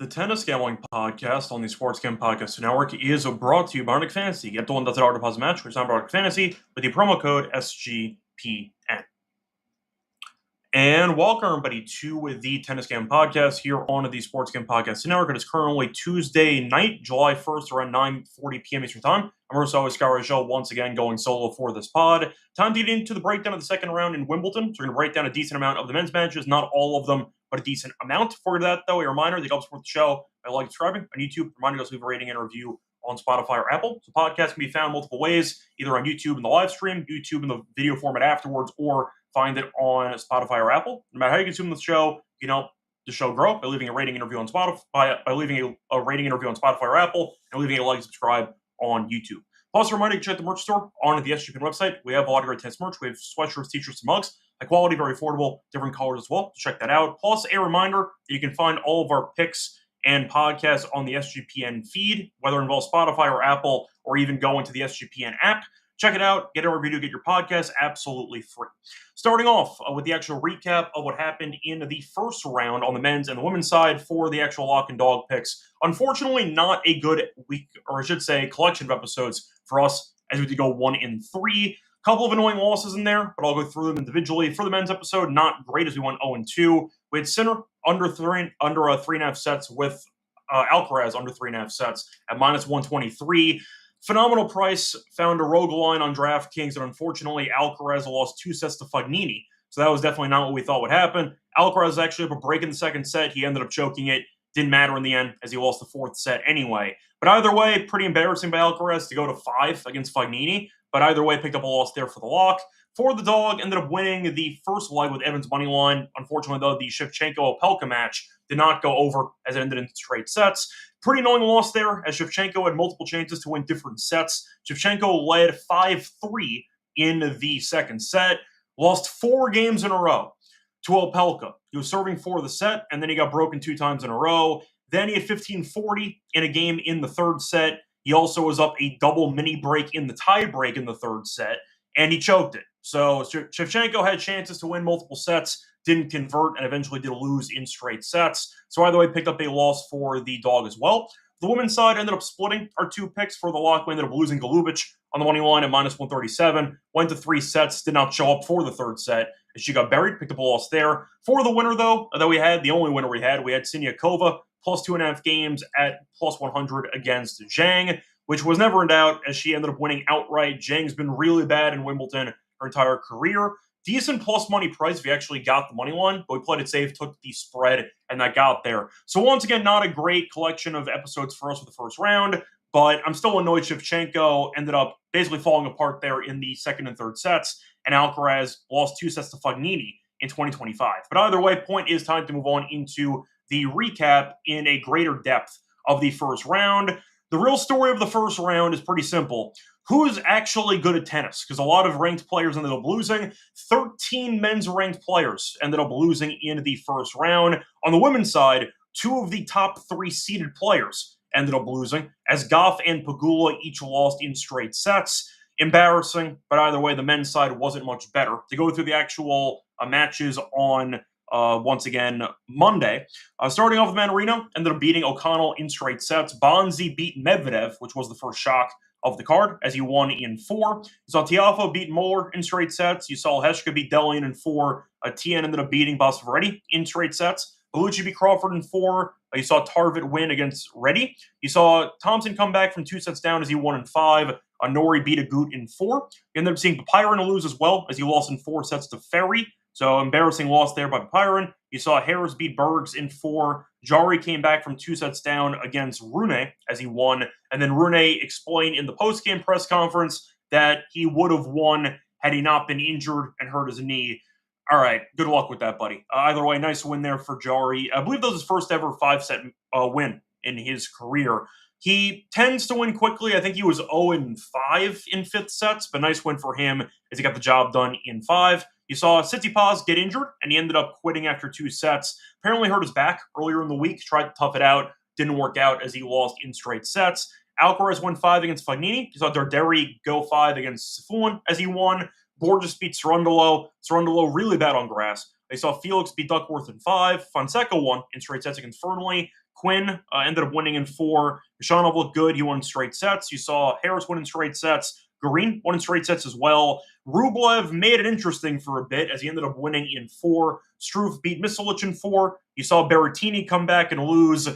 The Tennis Gambling Podcast on the Sports Gambling Podcast Network is brought to you by Arctic Fantasy. Get the $1 deposit match for Arctic Fantasy with the promo code SGPN. And welcome, everybody, to the Tennis Gambling Podcast here on the Sports Gambling Podcast Network. It is currently Tuesday night, July 1st, around 9:40 p.m. Eastern Time. I'm Scott Reichel, once again going solo for this pod. Time to get into the breakdown of the second round in Wimbledon. So we're going to break down a decent amount of the men's matches, not all of them, but a decent amount. For that, though, a reminder that you can help support the show by like subscribing on YouTube, reminding us to leave a rating and a review on Spotify or Apple. So podcasts can be found multiple ways, either on YouTube in the live stream, YouTube in the video format afterwards, or find it on Spotify or Apple. No matter how you consume the show, you can help the show grow by leaving a rating interview on Spotify, by leaving a rating interview on Spotify or Apple, and leaving a like and subscribe on YouTube. Plus, a reminder, you can check the merch store on the SGPN website. We have a lot of great tennis merch. We have sweatshirts, t-shirts, and mugs. High quality, very affordable, different colors as well. So check that out. Plus, a reminder that you can find all of our picks and podcasts on the SGPN feed, whether it involves Spotify or Apple, or even going to the SGPN app. Check it out. Get a review to get your podcast absolutely free. Starting off with the actual recap of what happened in the first round on the men's and the women's side for the actual lock and dog picks. Unfortunately, not a good week, or I should say collection of episodes for us, as we did go 1-3. Couple of annoying losses in there, but I'll go through them individually. For the men's episode, not great as we went 0-2. We had Sinner under 3.5 sets with Alcaraz under 3.5 sets at -123. Phenomenal price, found a rogue line on DraftKings, and unfortunately, Alcaraz lost 2 sets to Fognini. So that was definitely not what we thought would happen. Alcaraz actually up a break in the second set. He ended up choking it. Didn't matter in the end, as he lost the fourth set anyway. But either way, pretty embarrassing by Alcaraz to go to 5 against Fognini. But either way, picked up a loss there for the lock. For the dog, ended up winning the first leg with Evans' money line. Unfortunately, though, the Shevchenko-Opelka match did not go over as it ended in straight sets. Pretty annoying loss there, as Shevchenko had multiple chances to win different sets. Shevchenko led 5-3 in the second set. Lost 4 games in a row to Opelka. He was serving for the set, and then he got broken 2 times in a row. Then he had 15-40 in a game in the third set. He also was up a double mini break in the tie break in the third set, and he choked it. So Shevchenko had chances to win multiple sets, didn't convert, and eventually did lose in straight sets. So either way, picked up a loss for the dog as well. The women's side ended up splitting our 2 picks. For the lock, we ended up losing Golubic on the money line at -137. Went to 3 sets, did not show up for the third set as she got buried, picked up a loss there. For the winner, though, that we had, the only winner we had Siniakova, plus 2.5 games at +100 against Zhang, which was never in doubt as she ended up winning outright. Zhang's been really bad in Wimbledon her entire career. Decent plus money price if you actually got the money line, but we played it safe, took the spread, and that got there. So once again, not a great collection of episodes for us with the first round, but I'm still annoyed Shevchenko ended up basically falling apart there in the second and third sets, and Alcaraz lost 2 sets to Fognini in 2025. But either way, point is time to move on into the recap in a greater depth of the first round. The real story of the first round is pretty simple. Who is actually good at tennis? Because a lot of ranked players ended up losing. 13 men's ranked players ended up losing in the first round. On the women's side, 2 of the top 3 seeded players ended up losing, as Goff and Pegula each lost in straight sets. Embarrassing, but either way, the men's side wasn't much better. To go through the actual matches on once again, Monday. Starting off with Manarino, ended up beating O'Connell in straight sets. Bonzi beat Medvedev, which was the first shock of the card, as he won in 4. You saw Tiafoe beat Muller in straight sets. You saw Heshka beat Delian in 4. Tien ended up beating Bosvaretti in straight sets. Bellucci beat Crawford in 4. You saw Tarvit win against Reddy. You saw Thompson come back from 2 sets down as he won in 5. Nori beat Agut in 4. You ended up seeing Papirin lose as well, as he lost in 4 sets to Ferry. So embarrassing loss there by Papirin. You saw Harris beat Bergs in 4. Jari came back from 2 sets down against Rune as he won. And then Rune explained in the post-game press conference that he would have won had he not been injured and hurt his knee. All right, good luck with that, buddy. Either way, nice win there for Jari. I believe that was his first ever 5-set win in his career. He tends to win quickly. I think he was 0-5 in 5th sets, but nice win for him as he got the job done in 5. You saw Tsitsipas get injured, and he ended up quitting after 2 sets. Apparently hurt his back earlier in the week, tried to tough it out, didn't work out as he lost in straight sets. Alcaraz won 5 against Fognini. You saw Darderi go 5 against Sifun as he won. Borges beat Cerundolo. Cerundolo really bad on grass. They saw Felix beat Duckworth in 5. Fonseca won in straight sets against Fernley. Quinn ended up winning in 4. Khachanov looked good. He won in straight sets. You saw Harris win in straight sets. Garin won in straight sets as well. Rublev made it interesting for a bit as he ended up winning in 4. Struff beat Misalic in 4. You saw Berrettini come back and lose.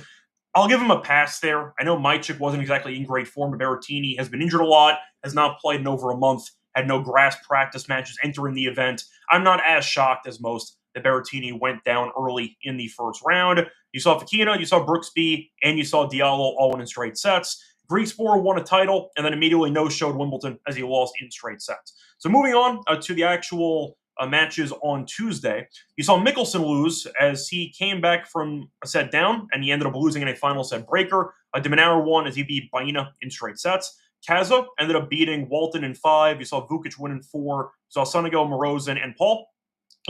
I'll give him a pass there. I know Mychik wasn't exactly in great form, but Berrettini has been injured a lot, has not played in over a month, had no grass practice matches entering the event. I'm not as shocked as most that Berrettini went down early in the first round. You saw Fokina, you saw Brooksby, and you saw Diallo all win in straight sets. Griekspoor won a title and then immediately no-showed Wimbledon as he lost in straight sets. So moving on to the actual matches on Tuesday, you saw Mickelson lose as he came back from a set down and he ended up losing in a final set breaker. De Minaur won as he beat Baena in straight sets. Kaza ended up beating Walton in 5. You saw Vukic win in 4. You saw Sonego, Morozin, and Paul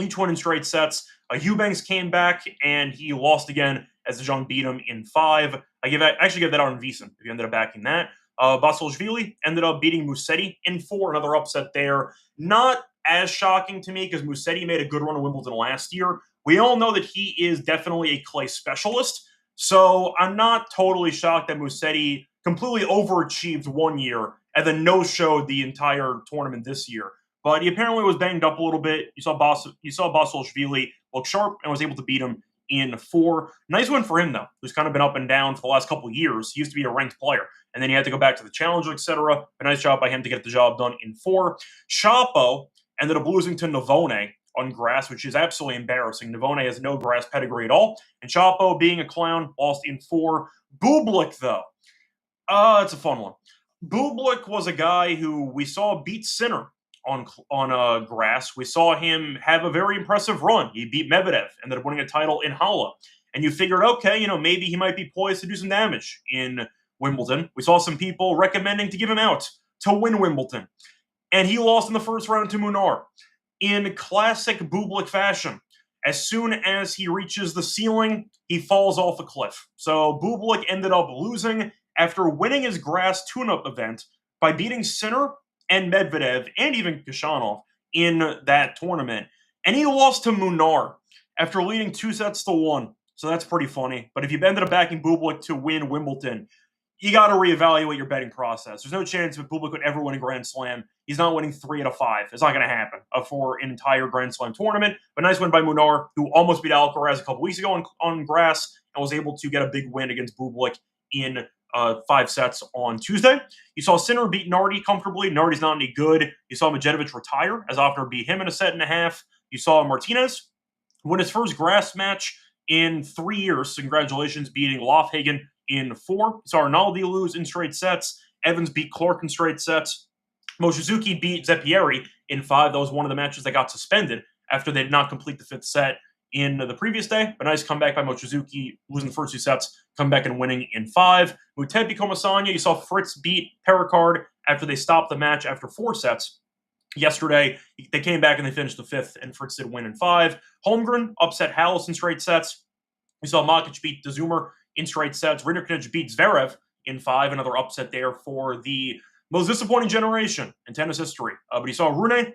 each win in straight sets. Eubanks came back and he lost again as DeJong beat him in 5. I actually give that out on VSiN if you ended up backing that. Basilashvili ended up beating Musetti in 4, another upset there. Not as shocking to me because Musetti made a good run at Wimbledon last year. We all know that he is definitely a clay specialist, so I'm not totally shocked that Musetti completely overachieved one year and then no-showed the entire tournament this year. But he apparently was banged up a little bit. You saw Basilashvili look sharp and was able to beat him in 4. Nice win for him, though, who's kind of been up and down for the last couple of years. He used to be a ranked player, and then he had to go back to the Challenger, etc. A nice job by him to get the job done in 4. Shapo ended up losing to Navone on grass, which is absolutely embarrassing. Navone has no grass pedigree at all, and Shapo, being a clown, lost in 4. Bublik, though, it's a fun one. Bublik was a guy who we saw beat Sinner on grass. We saw him have a very impressive run. He beat Medvedev, ended up winning a title in Halle. And you figured, okay, maybe he might be poised to do some damage in Wimbledon. We saw some people recommending to give him out to win Wimbledon. And he lost in the first round to Munar. In classic Bublik fashion, as soon as he reaches the ceiling, he falls off a cliff. So Bublik ended up losing after winning his grass tune-up event by beating Sinner and Medvedev, and even Khachanov in that tournament. And he lost to Munar after leading 2-1. So that's pretty funny. But if you ended up backing Bublik to win Wimbledon, you got to reevaluate your betting process. There's no chance that Bublik would ever win a Grand Slam. He's not winning 3 out of 5. It's not going to happen for an entire Grand Slam tournament. But nice win by Munar, who almost beat Alcaraz a couple weeks ago on grass and was able to get a big win against Bublik in 5 sets on Tuesday. You saw Sinner beat Nardi comfortably. Nardi's not any good. You saw Medvedev retire as Ofner beat him in a set and a half. You saw Martinez win his first grass match in 3 years. So congratulations, beating Lofhagen in 4. You saw Rinaldi lose in straight sets. Evans beat Clark in straight sets. Mochizuki beat Zeppieri in 5. That was one of the matches that got suspended after they did not complete the 5th set in the previous day. But nice comeback by Mochizuki, losing the first 2 sets, come back and winning in 5. Mutet beat Comasagna. You saw Fritz beat Perricard after they stopped the match after 4 sets. Yesterday, they came back and they finished the 5th, and Fritz did win in 5. Holmgren upset Hallis in straight sets. We saw Makic beat De Zoomer in straight sets. Rinderknech beat Zverev in 5, another upset there for the most disappointing generation in tennis history. But you saw Rune,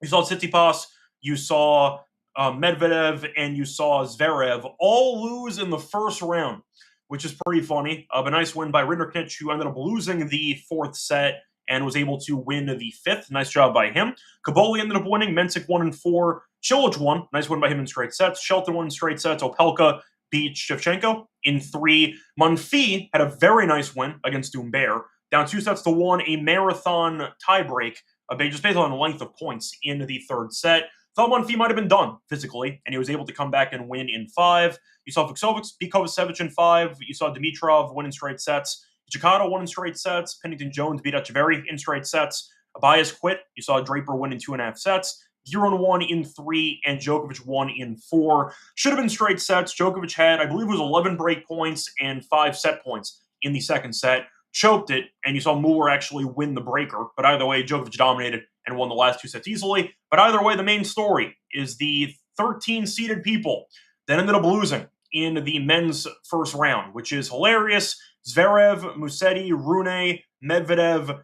you saw Tsitsipas, you saw Medvedev, and you saw Zverev all lose in the first round, which is pretty funny. But nice win by Rinderknech, who ended up losing the 4th set and was able to win the 5th. Nice job by him. Kaboli ended up winning. Mensik won in 4. Cilic won. Nice win by him in straight sets. Shelton won in straight sets. Opelka beat Shevchenko in 3. Monfils had a very nice win against Humbert. Down 2-1, a marathon tiebreak, just based on length of points in the 3rd set. Thought Monfils might have been done physically, and he was able to come back and win in 5. You saw Vuksovic beat Kovacevic in 5. You saw Dimitrov win in straight sets. Jakarta won in straight sets. Pennington-Jones beat Echeverry in straight sets. Abias quit. You saw Draper win in 2.5 sets. Giron won in 3, and Djokovic won in 4. Should have been straight sets. Djokovic had, I believe it was 11 break points and 5 set points in the 2nd set. Choked it, and you saw Muller actually win the breaker. But either way, Djokovic dominated and won the last 2 sets easily. But either way, the main story is the 13-seeded people that ended up losing in the men's first round, which is hilarious. Zverev, Musetti, Rune, Medvedev,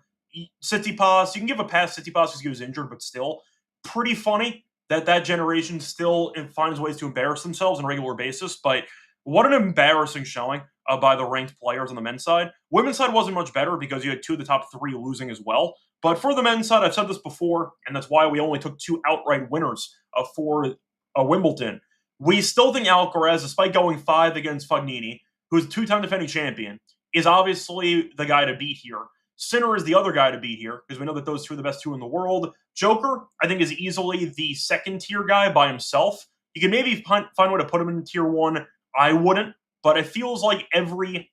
Tsitsipas. You can give a pass to Tsitsipas because he was injured, but still pretty funny that generation still finds ways to embarrass themselves on a regular basis. But What an embarrassing showing by the ranked players on the men's side. Women's side wasn't much better because you had two of the top three losing as well. But for the men's side, I've said this before, and that's why we only took two outright winners for Wimbledon. We still think Alcaraz, despite going 5 against Fognini, who's a two-time defending champion, is obviously the guy to beat here. Sinner is the other guy to beat here, because we know that those two are the best two in the world. Joker, I think, is easily the second-tier guy by himself. You can maybe find a way to put him in tier 1. I wouldn't, but it feels like every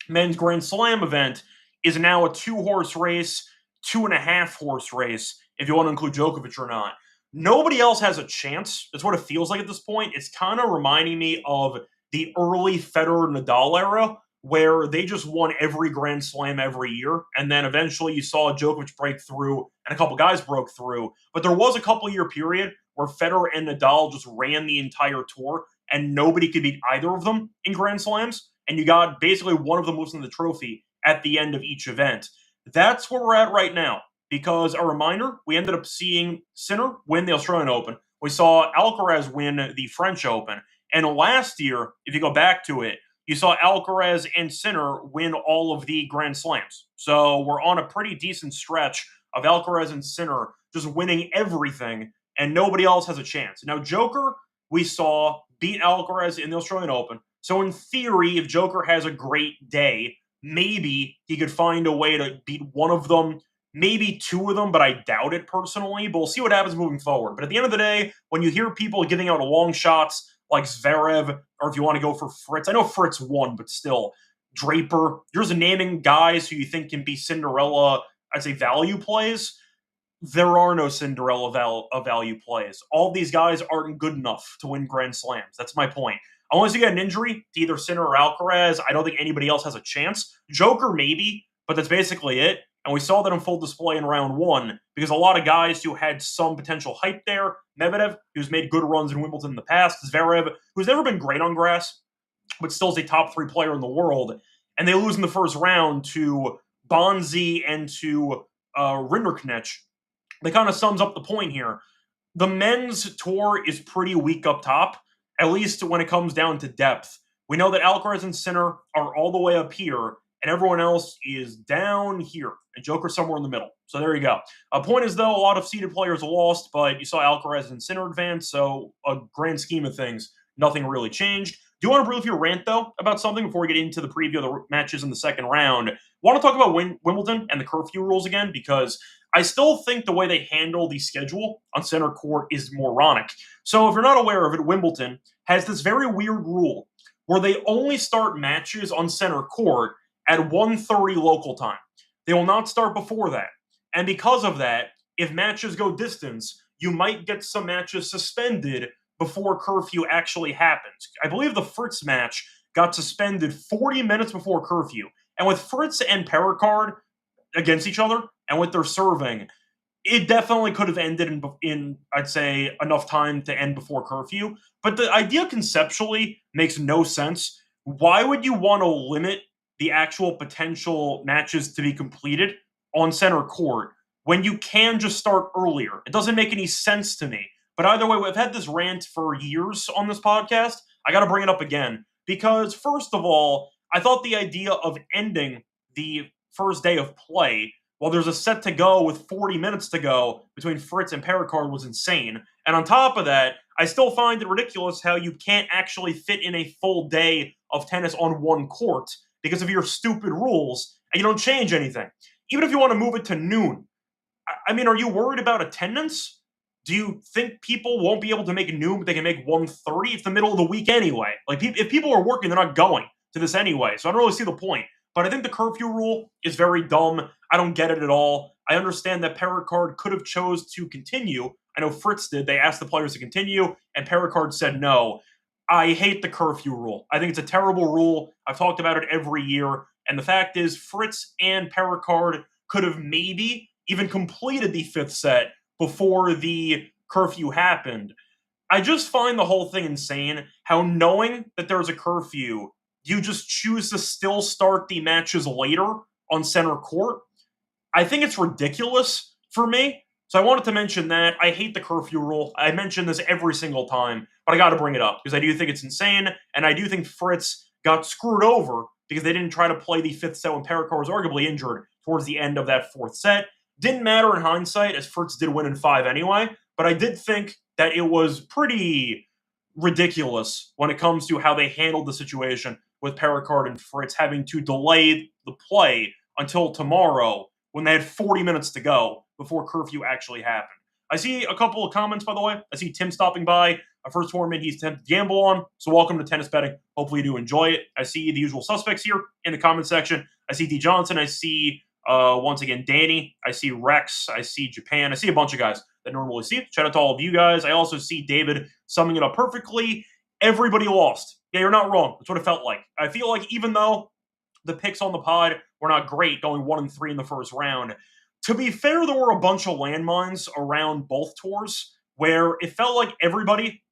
men's Grand Slam event is now a 2-horse race, 2.5-horse race, if you want to include Djokovic or not. Nobody else has a chance. That's what it feels like at this point. It's kind of reminding me of the early Federer-Nadal era, where they just won every Grand Slam every year, and then eventually you saw Djokovic break through, and a couple guys broke through. But there was a couple-year period where Federer and Nadal just ran the entire tour, and nobody could beat either of them in Grand Slams, and you got basically one of them losing the trophy at the end of each event. That's where we're at right now, because a reminder, we ended up seeing Sinner win the Australian Open. We saw Alcaraz win the French Open. And last year, if you go back to it, you saw Alcaraz and Sinner win all of the Grand Slams. So we're on a pretty decent stretch of Alcaraz and Sinner just winning everything, and nobody else has a chance. Now, Joker, we saw beat Alcaraz in the Australian Open. So in theory, if Joker has a great day, maybe he could find a way to beat one of them, maybe two of them, but I doubt it personally. But we'll see what happens moving forward. But at the end of the day, when you hear people giving out long shots like Zverev, or if you want to go for Fritz, I know Fritz won, but still, Draper, you're just naming guys who you think can be Cinderella, I'd say, value plays. There are no Cinderella value plays. All these guys aren't good enough to win Grand Slams. That's my point. Unless you get an injury to either Sinner or Alcaraz, I don't think anybody else has a chance. Joker, maybe, but that's basically it. And we saw that in full display in round 1 because a lot of guys who had some potential hype there, Medvedev, who's made good runs in Wimbledon in the past, Zverev, who's never been great on grass, but still is a top 3 player in the world, and they lose in the first round to Bonzi and to Rinderknecht. That kind of sums up the point here. The men's tour is pretty weak up top, at least when it comes down to depth. We know that Alcaraz and Sinner are all the way up here, and everyone else is down here, and Joker's somewhere in the middle. So there you go. Point is, though, a lot of seeded players lost, but you saw Alcaraz and Sinner advance, so a grand scheme of things, nothing really changed. Do you want to briefly rant, though, about something before we get into the preview of the matches in the second round? I want to talk about Wimbledon and the curfew rules again, because I still think the way they handle the schedule on center court is moronic. So if you're not aware of it, Wimbledon has this very weird rule where they only start matches on center court at 1:30 local time. They will not start before that. And because of that, if matches go distance, you might get some matches suspended before curfew actually happens. I believe the Fritz match got suspended 40 minutes before curfew. And with Fritz and Perricard against each other, and with their serving, it definitely could have ended in, I'd say, enough time to end before curfew. But the idea conceptually makes no sense. Why would you want to limit the actual potential matches to be completed on center court when you can just start earlier? It doesn't make any sense to me. But either way, we've had this rant for years on this podcast. I got to bring it up again because, first of all, I thought the idea of ending the first day of play while there's a set to go with 40 minutes to go between Fritz and Perricard was insane. And on top of that, I still find it ridiculous how you can't actually fit in a full day of tennis on one court because of your stupid rules, and you don't change anything. Even if you want to move it to noon. I mean, are you worried about attendance? Do you think people won't be able to make noon, but they can make 1:30? It's the middle of the week anyway. Like, if people are working, they're not going to this anyway. So I don't really see the point. But I think the curfew rule is very dumb. I don't get it at all. I understand that Perricard could have chose to continue. I know Fritz did. They asked the players to continue, and Perricard said no. I hate the curfew rule. I think it's a terrible rule. I've talked about it every year. And the fact is, Fritz and Perricard could have maybe even completed the 5th set before the curfew happened. I just find the whole thing insane, how knowing that there's a curfew, you just choose to still start the matches later on center court. I think it's ridiculous for me. So I wanted to mention that. I hate the curfew rule. I mention this every single time, but I got to bring it up because I do think it's insane, and I do think Fritz got screwed over because they didn't try to play the fifth set when Perricard was arguably injured towards the end of that fourth set. Didn't matter in hindsight, as Fritz did win in 5 anyway, but I did think that it was pretty ridiculous when it comes to how they handled the situation with Perricard and Fritz having to delay the play until tomorrow when they had 40 minutes to go before curfew actually happened. I see a couple of comments, by the way. I see Tim stopping by. A first tournament he's attempted to gamble on. So welcome to tennis betting. Hopefully you do enjoy it. I see the usual suspects here in the comment section. I see D. Johnson. I see, once again, Danny. I see Rex. I see Japan. I see a bunch of guys that normally see it. Shout out to all of you guys. I also see David summing it up perfectly. Everybody lost. Yeah, you're not wrong. That's what it felt like. I feel like even though the picks on the pod were not great, going 1-3 in the first round, to be fair, there were a bunch of landmines around both tours where it felt like everybody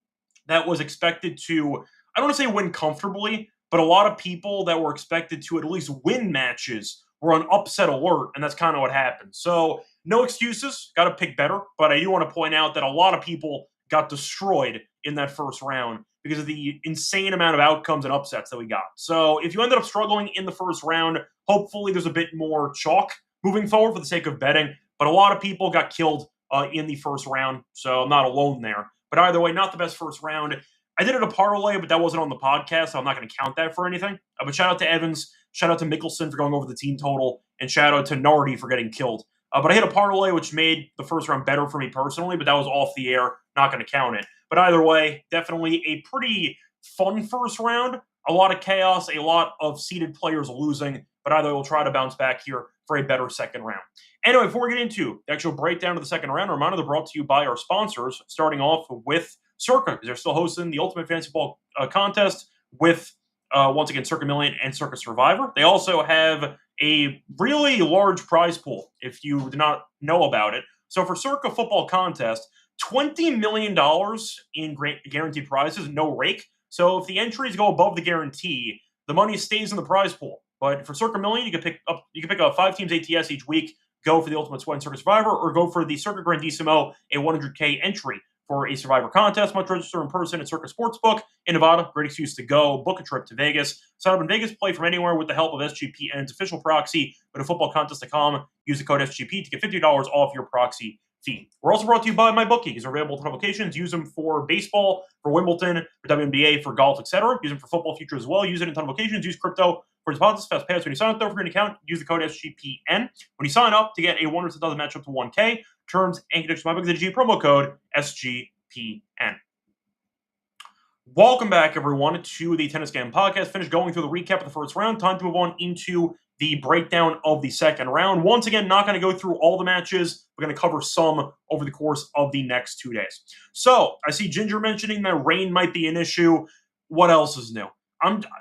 that was expected to, I don't want to say win comfortably, but a lot of people that were expected to at least win matches were on upset alert, and that's kind of what happened. So no excuses, got to pick better, but I do want to point out that a lot of people got destroyed in that first round because of the insane amount of outcomes and upsets that we got. So if you ended up struggling in the first round, hopefully there's a bit more chalk moving forward for the sake of betting, but a lot of people got killed in the first round, so I'm not alone there. But either way, not the best first round. I did it a parlay, but that wasn't on the podcast, so I'm not going to count that for anything. But shout out to Evans, shout out to Mickelson for going over the team total, and shout out to Nardi for getting killed. But I hit a parlay, which made the first round better for me personally, but that was off the air, not going to count it. But either way, definitely a pretty fun first round. A lot of chaos, a lot of seeded players losing, but either way, we'll try to bounce back here for a better second round. Anyway, before we get into the actual breakdown of the second round, a reminder they're brought to you by our sponsors, starting off with Circa, because they're still hosting the Ultimate Fantasy Ball contest with, once again, Circa Million and Circa Survivor. They also have a really large prize pool, if you did not know about it. So for Circa Football Contest, $20 million in guaranteed prizes, no rake. So if the entries go above the guarantee, the money stays in the prize pool. But for Circa Million, you can pick up 5 teams ATS each week, go for the Ultimate Sweat and Circa Survivor, or go for the Circa Grandissimo, a 100K entry for a Survivor contest. Must register in person at Circa Sportsbook in Nevada. Great excuse to go. Book a trip to Vegas. Sign up in Vegas. Play from anywhere with the help of SGPN's official proxy. Go to footballcontest.com. Use the code SGP to get $50 off your proxy fee. We're also brought to you by MyBookie. These are available to locations. Use them for baseball, for Wimbledon, for WNBA, for golf, etc. Use them for football futures as well. Use it in a ton of locations. Use crypto for deposits, fast payouts. When you sign up, though, for an account, use the code SGPN. When you sign up to get a $100 match up to 1K, terms and conditions MyBookie, the G promo code SGPN. Welcome back, everyone, to the Tennis Game Podcast. Finished going through the recap of the first round. Time to move on into the breakdown of the second round. Once again, not going to go through all the matches. We're going to cover some over the course of the next 2 days. So, I see Ginger mentioning that rain might be an issue. What else is new?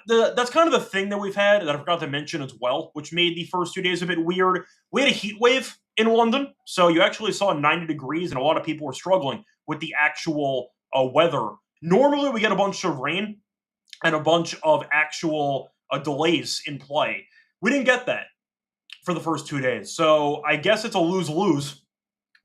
That's kind of the thing that we've had that I forgot to mention as well, which made the first 2 days a bit weird. We had a heat wave in London, so you actually saw 90 degrees, and a lot of people were struggling with the actual weather. Normally, we get a bunch of rain and a bunch of actual delays in play. We didn't get that for the first 2 days, so I guess it's a lose-lose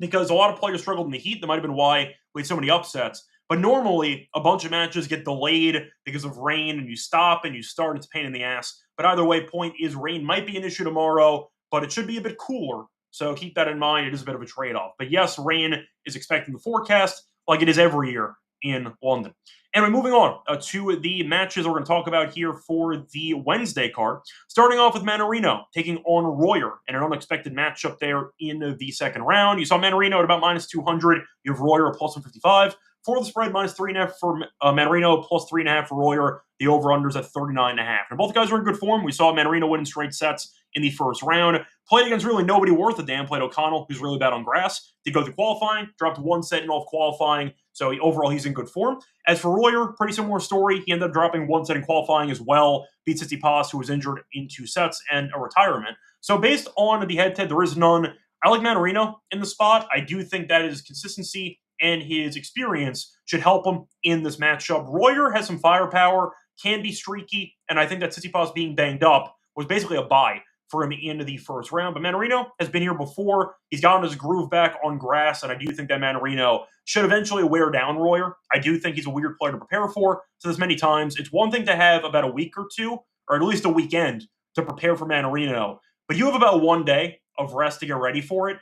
because a lot of players struggled in the heat. That might have been why we had so many upsets. But normally, a bunch of matches get delayed because of rain, and you stop and you start. It's a pain in the ass. But either way, point is rain might be an issue tomorrow, but it should be a bit cooler. So keep that in mind. It is a bit of a trade-off. But yes, rain is expected in the forecast like it is every year in London. Anyway, moving on to the matches we're going to talk about here for the Wednesday card. Starting off with Mannarino taking on Royer in an unexpected matchup there in the second round. You saw Mannarino at about minus 200. You have Royer at plus 155. For the spread, minus 3.5 for Mannarino, plus 3.5 for Royer. The over-unders at 39.5. And both guys were in good form. We saw Mannarino win in straight sets in the first round. Played against really nobody worth a damn. Played O'Connell, who's really bad on grass. Did go through qualifying, dropped one set in off qualifying. So overall, he's in good form. As for Royer, pretty similar story. He ended up dropping one set in qualifying as well. Beat Tsitsipas, who was injured in 2 sets, and a retirement. So based on the head-to-head, there is none. I like Mannarino in the spot. I do think that his consistency and his experience should help him in this matchup. Royer has some firepower, can be streaky, and I think that Tsitsipas being banged up was basically a buy for him into the first round. But Mannarino has been here before. He's gotten his groove back on grass, and I do think that Mannarino should eventually wear down Royer. I do think he's a weird player to prepare for. So there's many times. It's one thing to have about a week or two, or at least a weekend, to prepare for Mannarino, but you have about 1 day of rest to get ready for it.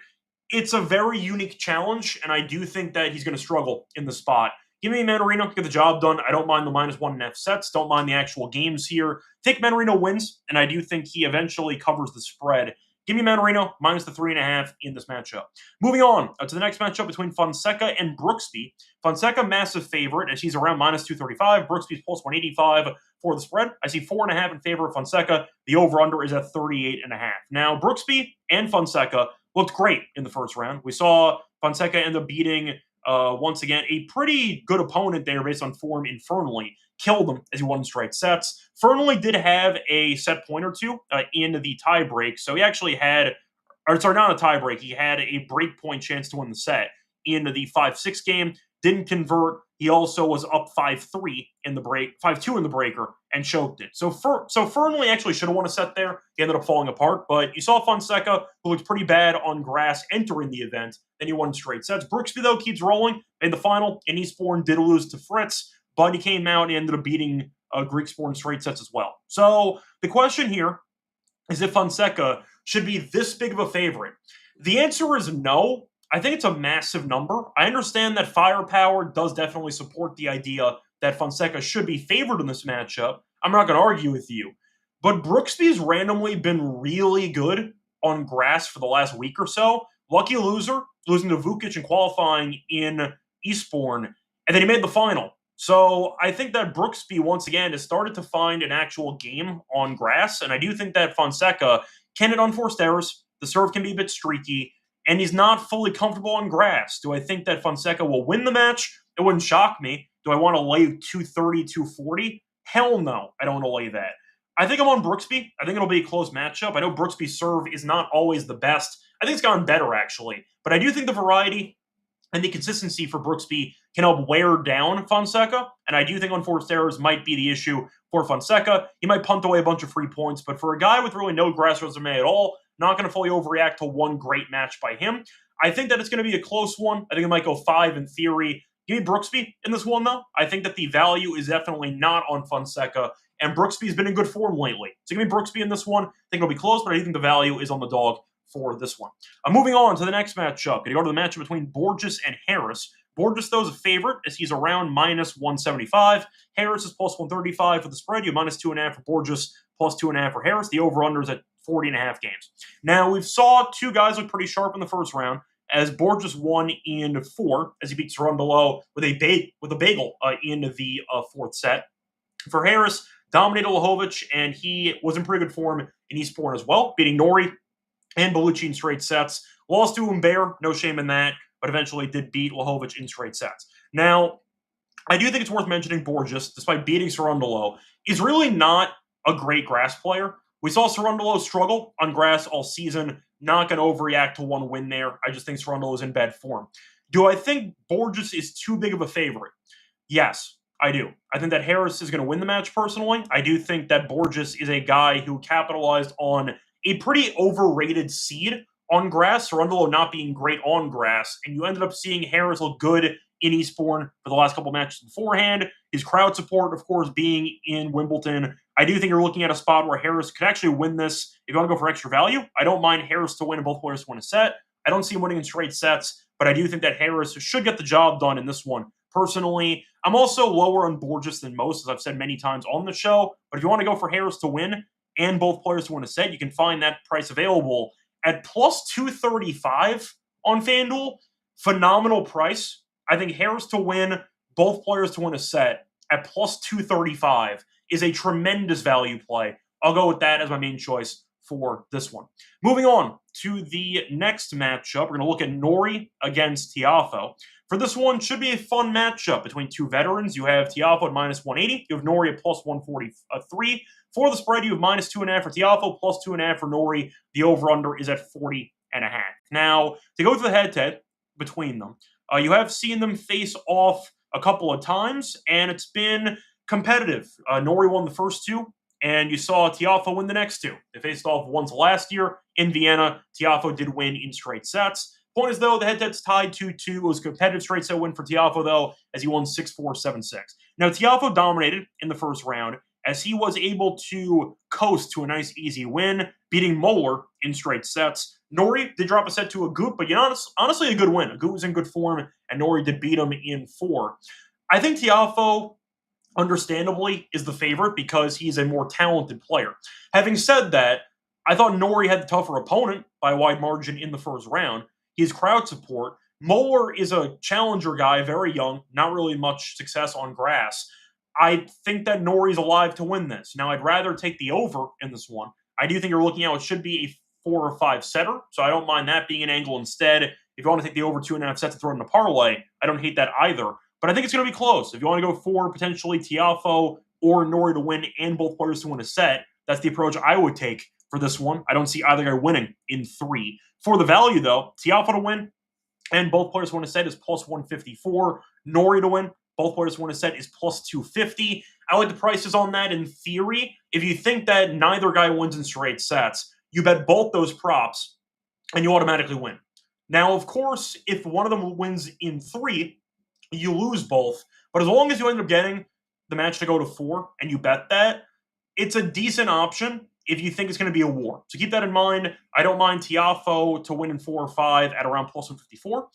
It's a very unique challenge, and I do think that he's going to struggle in the spot. Give me Mannarino, get the job done. I don't mind the -1.5 sets. Don't mind the actual games here. Think Mannarino wins, and I do think he eventually covers the spread. Give me Mannarino minus the 3.5 in this matchup. Moving on to the next matchup between Fonseca and Brooksby. Fonseca, massive favorite, as he's around -235. Brooksby's +185 for the spread. I see 4.5 in favor of Fonseca. The over-under is at 38.5. Now, Brooksby and Fonseca looked great in the first round. We saw Fonseca end up beating, once again, a pretty good opponent there based on form in Fernley. Killed him as he won straight sets. Fernley did have a set point or two in the tie break, so he actually had, or sorry, not a tie break, he had a break point chance to win the set in the 5-6 game. Didn't convert. He also was up 5-3 in the break, 5-2 in the breaker, and choked it. So Fernley actually should have won a set there. He ended up falling apart, but you saw Fonseca, who looked pretty bad on grass entering the event. Then he won straight sets. Brooksby, though, keeps rolling. Made the final in Eastbourne, did lose to Fritz, but he came out and ended up beating Greeksport straight sets as well. So the question here is if Fonseca should be this big of a favorite. The answer is no. I think it's a massive number. I understand that firepower does definitely support the idea that Fonseca should be favored in this matchup. I'm not going to argue with you. But Brooksby's randomly been really good on grass for the last week or so. Lucky loser, losing to Vukic in qualifying in Eastbourne, and then he made the final. So I think that Brooksby, once again, has started to find an actual game on grass, and I do think that Fonseca can hit unforced errors. The serve can be a bit streaky, and he's not fully comfortable on grass. Do I think that Fonseca will win the match? It wouldn't shock me. Do I want to lay 230, 240? Hell no, I don't want to lay that. I think I'm on Brooksby. I think it'll be a close matchup. I know Brooksby's serve is not always the best. I think it's gotten better, actually. But I do think the variety and the consistency for Brooksby can help wear down Fonseca, and I do think unforced errors might be the issue for Fonseca. He might punt away a bunch of free points, but for a guy with really no grass resume at all, not going to fully overreact to one great match by him. I think that it's going to be a close one. I think it might go 5 in theory. Give me Brooksby in this one, though. I think that the value is definitely not on Fonseca, and Brooksby's been in good form lately. So give me Brooksby in this one. I think it'll be close, but I think the value is on the dog for this one. Moving on to the next matchup. Going to go to the matchup between Borges and Harris. Borges, though, is a favorite as he's around -175. Harris is +135 for the spread. You have -2.5 for Borges, +2.5 for Harris. The over-under is at 40.5 games. Now, we've saw two guys look pretty sharp in the first round, as Borges won in 4 as he beat Cerundolo with a bagel in the fourth set. For Harris, dominated Lajovic, and he was in pretty good form in Eastbourne as well, beating Nori and Bellucci in straight sets. Lost to Humbert, no shame in that, but eventually did beat Lajovic in straight sets. Now, I do think it's worth mentioning Borges, despite beating Cerundolo, is really not a great grass player. We saw Cerundolo struggle on grass all season. Not going to overreact to one win there. I just think Cerundolo is in bad form. Do I think Borges is too big of a favorite? Yes, I do. I think that Harris is going to win the match personally. I do think that Borges is a guy who capitalized on a pretty overrated seed on grass, Cerundolo not being great on grass, and you ended up seeing Harris look good in Eastbourne for the last couple matches beforehand. His crowd support, of course, being in Wimbledon. I do think you're looking at a spot where Harris could actually win this. If you want to go for extra value, I don't mind Harris to win and both players to win a set. I don't see him winning in straight sets, but I do think that Harris should get the job done in this one. Personally, I'm also lower on Borges than most, as I've said many times on the show. But if you want to go for Harris to win and both players to win a set, you can find that price available at +235 on FanDuel. Phenomenal price. I think Harris to win, both players to win a set at +235 is a tremendous value play. I'll go with that as my main choice for this one. Moving on to the next matchup, we're going to look at Nori against Tiafoe. For this one, should be a fun matchup between two veterans. You have Tiafoe at -180. You have Nori at +143. For the spread, you have -2.5 for Tiafoe, +2.5 for Nori. The over-under is at 40.5. Now, to go to the head-to-head between them, you have seen them face off a couple of times, and it's been competitive. Nori won the first two. and you saw Tiafoe win the next two. They faced off once last year in Vienna. Tiafoe did win in straight sets. Point is, though, the head-to-head's tied 2-2. It was a competitive straight set win for Tiafoe, though, as he won 6-4, 7-6. Now, Tiafoe dominated in the first round, as he was able to coast to a nice, easy win, beating Moeller in straight sets. Norrie did drop a set to Agut, but honestly, a good win. Agut was in good form, and Norrie did beat him in 4. I think Tiafoe, understandably, is the favorite because he's a more talented player. Having said that, I thought Norrie had the tougher opponent by a wide margin in the first round. He has crowd support. Moeller is a challenger guy, very young, not really much success on grass. I think that Norrie's alive to win this. Now, I'd rather take the over in this one. I do think you're looking at what should be a 4 or 5 setter, so I don't mind that being an angle instead. If you want to take the over 2.5 sets and throw it in a parlay, I don't hate that either. But I think it's going to be close. If you want to go for potentially Tiafoe or Norrie to win and both players to win a set, that's the approach I would take for this one. I don't see either guy winning in 3. For the value, though, Tiafoe to win and both players to win a set is plus 154. Norrie to win, both players to win a set is plus 250. I like the prices on that in theory. If you think that neither guy wins in straight sets, you bet both those props and you automatically win. Now, of course, if one of them wins in 3, you lose both. But as long as you end up getting the match to go to 4 and you bet that, it's a decent option if you think it's going to be a war. So keep that in mind. I don't mind Tiafoe to win in 4 or 5 at around plus 154.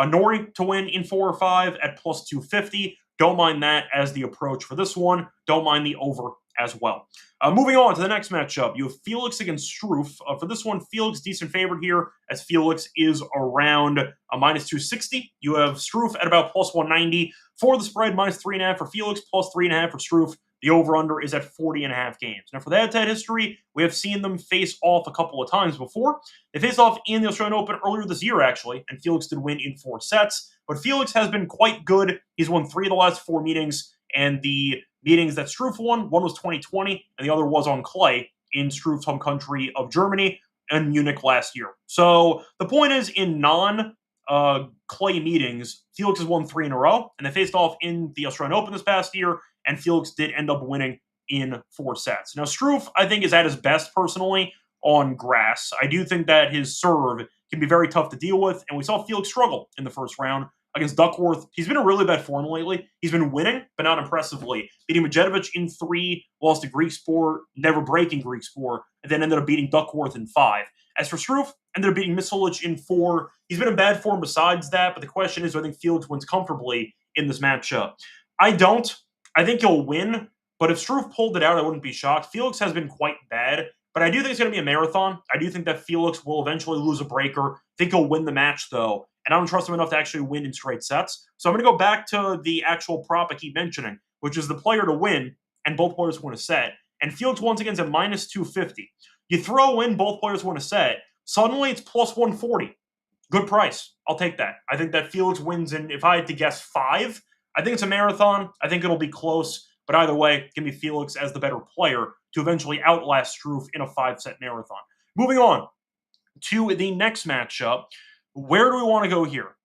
Norrie to win in 4 or 5 at plus 250. Don't mind that as the approach for this one. Don't mind the over as well. Moving on to the next matchup, you have Felix against Struff. For this one, Felix decent favorite here, as Felix is around a minus 260. You have Struff at about plus 190. For the spread, minus 3.5 for Felix, plus 3.5 for Struff. The over-under is at 40.5 games. Now, for the head-to-head history, we have seen them face off a couple of times before. They faced off in the Australian Open earlier this year, actually, and Felix did win in 4 sets. But Felix has been quite good. He's won 3 of the last 4 meetings, and the meetings that Struff won, one was 2020, and the other was on clay in Struff's home country of Germany and Munich last year. So the point is, in non-clay meetings, Felix has won 3 in a row, and they faced off in the Australian Open this past year, and Felix did end up winning in 4 sets. Now, Struff, I think, is at his best, personally, on grass. I do think that his serve can be very tough to deal with, and we saw Felix struggle in the first round against Duckworth. He's been in really bad form lately. He's been winning, but not impressively. Beating Medjedovic in 3, lost to Greek Sport, never breaking Greek Sport, and then ended up beating Duckworth in 5. As for Struff, ended up beating Misolic in 4. He's been in bad form besides that, but the question is, do I think Felix wins comfortably in this matchup? I don't. I think he'll win, but if Struff pulled it out, I wouldn't be shocked. Felix has been quite bad, but I do think it's going to be a marathon. I do think that Felix will eventually lose a breaker. I think he'll win the match, though, and I don't trust him enough to actually win in straight sets. So I'm going to go back to the actual prop I keep mentioning, which is the player to win and both players win a set. And Felix, once again, is at minus 250. You throw in both players win a set, suddenly it's plus 140. Good price. I'll take that. I think that Felix wins in, if I had to guess, 5. I think it's a marathon. I think it'll be close. But either way, give me Felix as the better player to eventually outlast Struff in a 5-set marathon. Moving on to the next matchup. Where do we want to go here?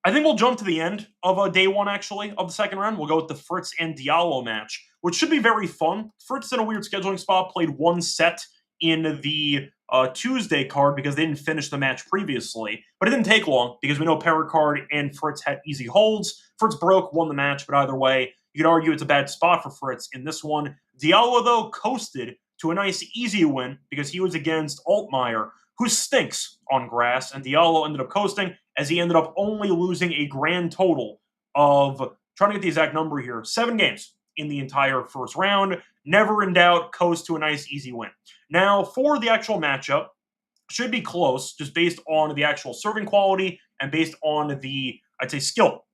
I think we'll jump to the end of day 1, actually, of the second round. We'll go with the Fritz and Diallo match, which should be very fun. Fritz is in a weird scheduling spot, played 1 set in the Tuesday card because they didn't finish the match previously. But it didn't take long because we know Perricard and Fritz had easy holds. Fritz broke, won the match, but either way, you could argue it's a bad spot for Fritz in this one. Diallo, though, coasted to a nice, easy win because he was against Altmaier, who stinks on grass, and Diallo ended up coasting as he ended up only losing a grand total of, trying to get the exact number here, 7 games in the entire first round. Never in doubt, coast to a nice, easy win. Now, for the actual matchup, should be close, just based on the actual serving quality and based on the, I'd say, skill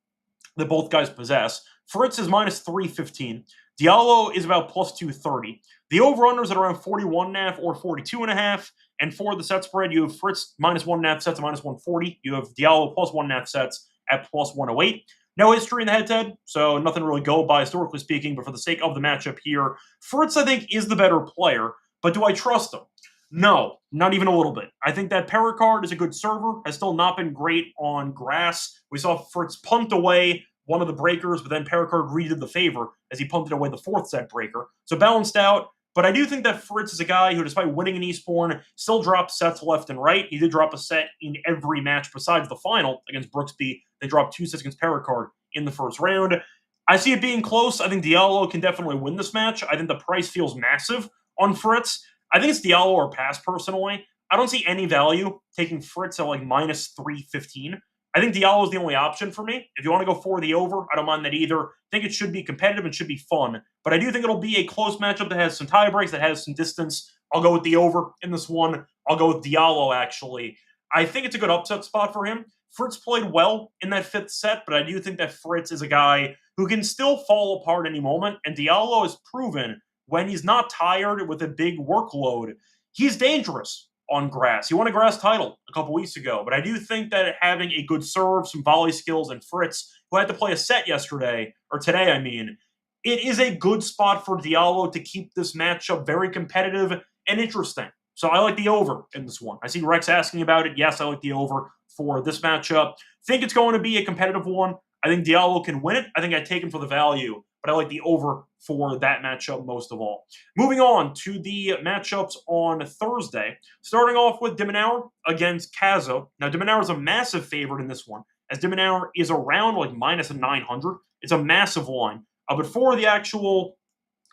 that both guys possess. Fritz is minus 315. Diallo is about plus 230. The over-under is at around 41.5 or 42.5. And for the set spread, you have Fritz minus 1.5 sets at minus 140. You have Diallo plus 1.5 sets at plus 108. No history in the head-to-head, so nothing to really go by historically speaking. But for the sake of the matchup here, Fritz, I think, is the better player. But do I trust him? No, not even a little bit. I think that Perricard is a good server, has still not been great on grass. We saw Fritz punt away one of the breakers, but then Perricard redid the favor as he punted away the 4th set breaker. So balanced out, But I do think that Fritz is a guy who, despite winning in Eastbourne, still drops sets left and right. He did drop a set in every match besides the final against Brooksby. They dropped 2 sets against Perricard in the first round. I see it being close. I think Diallo can definitely win this match. I think the price feels massive on Fritz. I think it's Diallo or pass, personally. I don't see any value taking Fritz at like minus 315. I think Diallo is the only option for me. If you want to go for the over, I don't mind that either. I think it should be competitive and should be fun. But I do think it'll be a close matchup that has some tie breaks, that has some distance. I'll go with the over in this one. I'll go with Diallo, actually. I think it's a good upset spot for him. Fritz played well in that 5th set, but I do think that Fritz is a guy who can still fall apart any moment. And Diallo has proven when he's not tired with a big workload, he's dangerous on grass. He won a grass title a couple weeks ago, but I do think that having a good serve, some volley skills, and Fritz, who had to play a set yesterday, or today, I mean, it is a good spot for Diallo to keep this matchup very competitive and interesting. So I like the over in this one. I see Rex asking about it. Yes, I like the over for this matchup. Think it's going to be a competitive one. I think Diallo can win it. I think I'd take him for the value, but I like the over for that matchup most of all. Moving on to the matchups on Thursday, starting off with de Minaur against Kaza. Now, de Minaur is a massive favorite in this one, as de Minaur is around like minus 900. It's a massive line. But for the actual,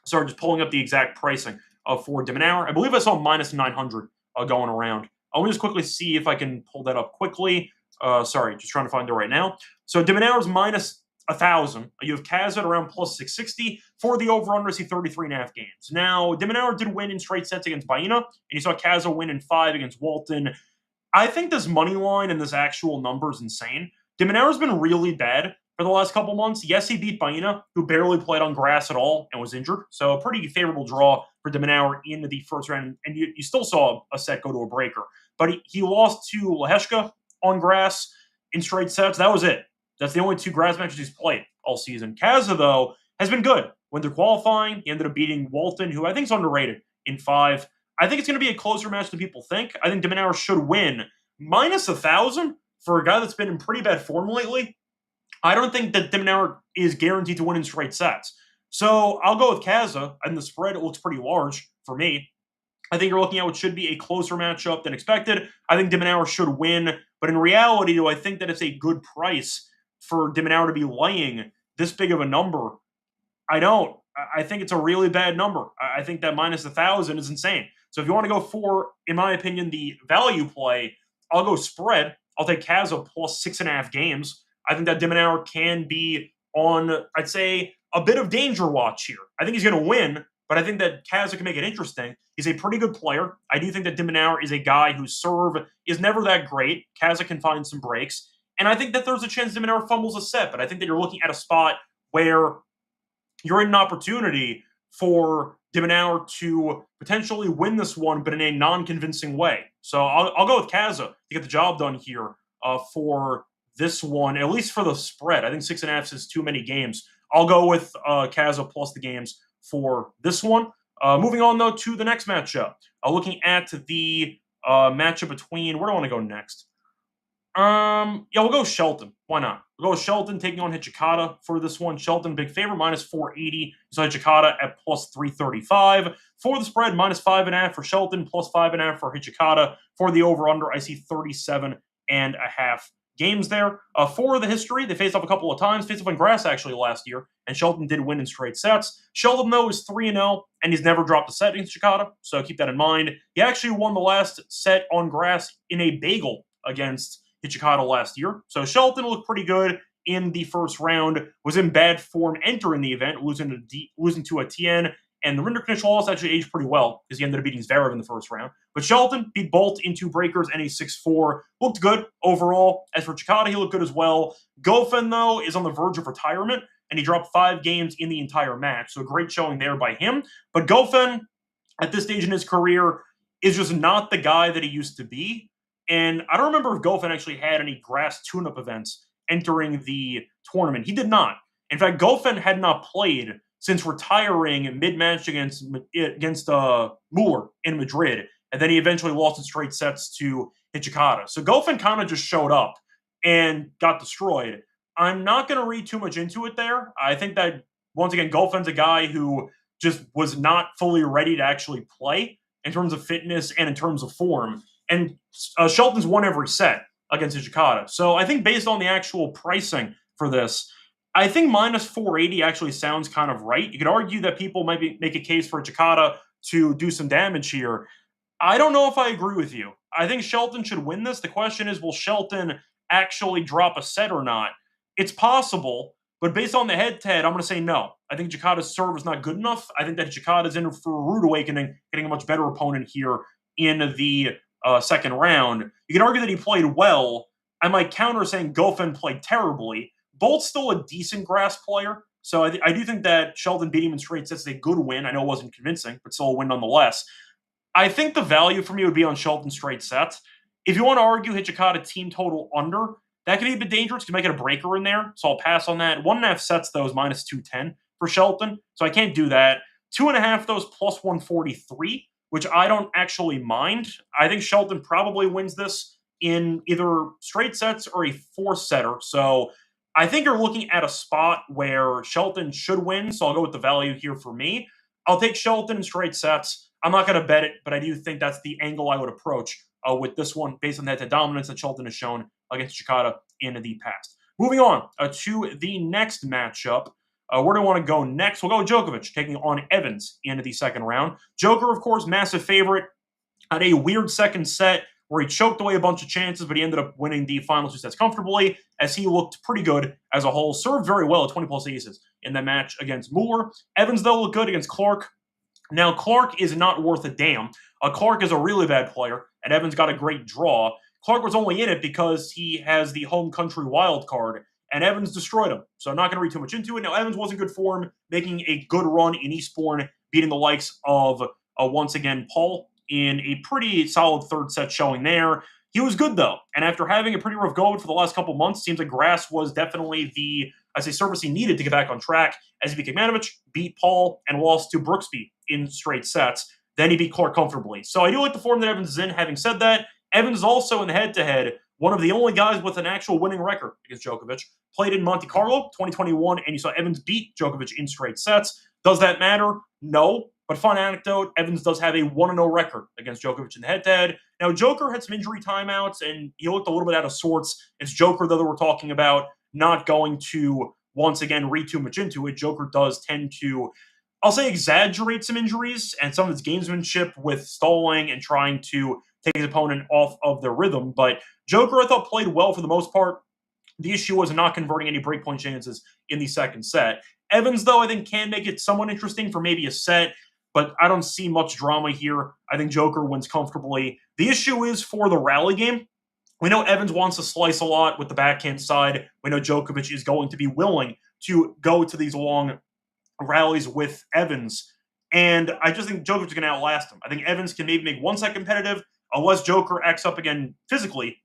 sorry, just pulling up the exact pricing for de Minaur, I believe I saw minus 900 going around. Let me just quickly see if I can pull that up quickly. Sorry, just trying to find it right now. So de Minaur is minus 1,000. You have Kaz at around plus 660. For the over-under, I see 33.5 games. Now, de Minaur did win in straight sets against Baena, and you saw Kaza win in 5 against Walton. I think this money line and this actual number is insane. De Minaur has been really bad for the last couple months. Yes, he beat Baena, who barely played on grass at all and was injured. So a pretty favorable draw for de Minaur in the first round. And you still saw a set go to a breaker. But he lost to Leheshka on grass in straight sets. That was it. That's the only 2 grass matches he's played all season. Kaza, though, has been good. Went through qualifying. He ended up beating Walton, who I think is underrated, in 5. I think it's going to be a closer match than people think. I think de Minaur should win. Minus 1,000 for a guy that's been in pretty bad form lately. I don't think that de Minaur is guaranteed to win in straight sets. So I'll go with Kaza, and the spread, it looks pretty large for me. I think you're looking at what should be a closer matchup than expected. I think de Minaur should win, but in reality, do I think that it's a good price for de Minaur to be laying this big of a number? I don't. I think it's a really bad number. I think that minus 1,000 is insane. So if you want to go for, in my opinion, the value play, I'll go spread. I'll take Kaza plus 6.5 games. I think that de Minaur can be on, I'd say, a bit of danger watch here. I think he's going to win, but I think that Kaza can make it interesting. He's a pretty good player. I do think that de Minaur is a guy whose serve is never that great. Kaza can find some breaks. And I think that there's a chance de Minaur fumbles a set, but I think that you're looking at a spot where you're in an opportunity for de Minaur to potentially win this one, but in a non-convincing way. So I'll go with Kaza to get the job done here for this one, at least for the spread. I think 6.5 is too many games. I'll go with Kaza plus the games for this one. Moving on, though, to the next matchup. Looking at the matchup between, where do I want to go next? Yeah, we'll go Shelton. Why not? We'll go with Shelton taking on Hijikata for this one. Shelton, big favorite, minus 480. So Hijikata at plus 335. For the spread, minus 5.5 for Shelton, plus 5.5 for Hijikata. For the over-under, I see 37.5 games there. For the history, they faced off a couple of times. Faced off on grass, actually, last year. And Shelton did win in straight sets. Shelton, though, is 3-0, and he's never dropped a set against Hijikata. So keep that in mind. He actually won the last set on grass in a bagel against Hijikata last year. So Shelton looked pretty good in the first round, was in bad form entering the event, losing to a TN, and the Rinderknecht loss actually aged pretty well because he ended up beating Zverev in the first round. But Shelton beat Bolt in 2 breakers and a 6-4. Looked good overall. As for Hijikata, he looked good as well. Goffin, though, is on the verge of retirement, and he dropped 5 games in the entire match. So a great showing there by him. But Goffin, at this stage in his career, is just not the guy that he used to be. And I don't remember if Goffin actually had any grass tune-up events entering the tournament. He did not. In fact, Goffin had not played since retiring mid-match against Muller in Madrid. And then he eventually lost in straight sets to Hijikata. So Goffin kind of just showed up and got destroyed. I'm not going to read too much into it there. I think that, once again, Goffin's a guy who just was not fully ready to actually play in terms of fitness and in terms of form. And Shelton's won every set against Hijikata. So I think based on the actual pricing for this, I think minus 480 actually sounds kind of right. You could argue that people might make a case for Hijikata to do some damage here. I don't know if I agree with you. I think Shelton should win this. The question is, will Shelton actually drop a set or not? It's possible, but based on the head-to-head, I'm going to say no. I think Hijikata's serve is not good enough. I think that Hijikata's in for a rude awakening, getting a much better opponent here in the second round. You can argue that he played well. I might counter saying Goffin played terribly. Bolt's still a decent grass player, so I do think that Shelton beating him in straight sets is a good win. I know it wasn't convincing, but still a win nonetheless. I think the value for me would be on Shelton straight sets. If you want to argue Hijikata team total under, that could be a bit dangerous. You might get a breaker in there, so I'll pass on that. 1.5 sets, though, is minus 210 for Shelton, so I can't do that. 2.5, though, is plus 143, which I don't actually mind. I think Shelton probably wins this in either straight sets or a four-setter, so I think you're looking at a spot where Shelton should win, so I'll go with the value here for me. I'll take Shelton in straight sets. I'm not going to bet it, but I do think that's the angle I would approach with this one based on the dominance that Shelton has shown against Hijikata in the past. Moving on to the next matchup. Where do I want to go next? We'll go with Djokovic taking on Evans in the second round. Joker, of course, massive favorite. Had a weird second set where he choked away a bunch of chances, but he ended up winning the final two sets comfortably as he looked pretty good as a whole. Served very well at 20-plus aces in that match against Mueller. Evans, though, looked good against Clark. Now, Clark is not worth a damn. Clark is a really bad player, and Evans got a great draw. Clark was only in it because he has the home country wild card, and Evans destroyed him. So I'm not going to read too much into it. Now, Evans was in good form, making a good run in Eastbourne, beating the likes of, once again, Paul in a pretty solid third set showing there. He was good, though, and after having a pretty rough go for the last couple months, seems like grass was definitely the, service he needed to get back on track, as he beat Kecmanovic, beat Paul, and lost to Brooksby in straight sets. Then he beat Clark comfortably. So I do like the form that Evans is in. Having said that, Evans is also in the head-to-head one of the only guys with an actual winning record against Djokovic. Played in Monte Carlo 2021, and you saw Evans beat Djokovic in straight sets. Does that matter? No. But fun anecdote, Evans does have a 1-0 record against Djokovic in the head-to-head. Now, Joker had some injury timeouts, and he looked a little bit out of sorts. It's Joker, though, that we're talking about, not going to, once again, read too much into it. Joker does tend to, I'll say, exaggerate some injuries and some of his gamesmanship with stalling and trying to take his opponent off of their rhythm. But Joker, I thought, played well for the most part. The issue was not converting any breakpoint chances in the second set. Evans, though, I think can make it somewhat interesting for maybe a set, but I don't see much drama here. I think Joker wins comfortably. The issue is for the rally game. We know Evans wants to slice a lot with the backhand side. We know Djokovic is going to be willing to go to these long rallies with Evans. And I just think Djokovic is going to outlast him. I think Evans can maybe make one set competitive, unless Joker acts up again physically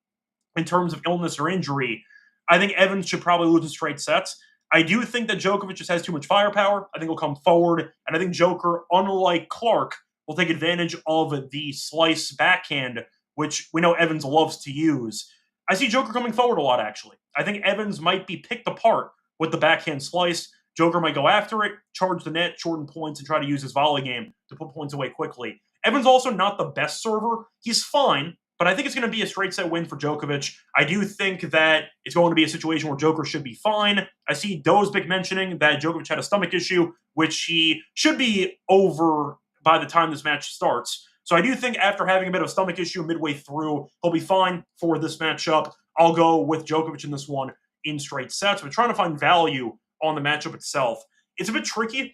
in terms of illness or injury. I think Evans should probably lose in straight sets. I do think that Djokovic just has too much firepower. I think he'll come forward, and I think Joker, unlike Clark, will take advantage of the slice backhand, which we know Evans loves to use. I see Joker coming forward a lot, actually. I think Evans might be picked apart with the backhand slice. Joker might go after it, charge the net, shorten points, and try to use his volley game to put points away quickly. Evans also not the best server. He's fine, but I think it's going to be a straight set win for Djokovic. I do think that it's going to be a situation where Joker should be fine. I see Dozbik mentioning that Djokovic had a stomach issue, which he should be over by the time this match starts. So I do think after having a bit of a stomach issue midway through, he'll be fine for this matchup. I'll go with Djokovic in this one in straight sets. We're trying to find value on the matchup itself. It's a bit tricky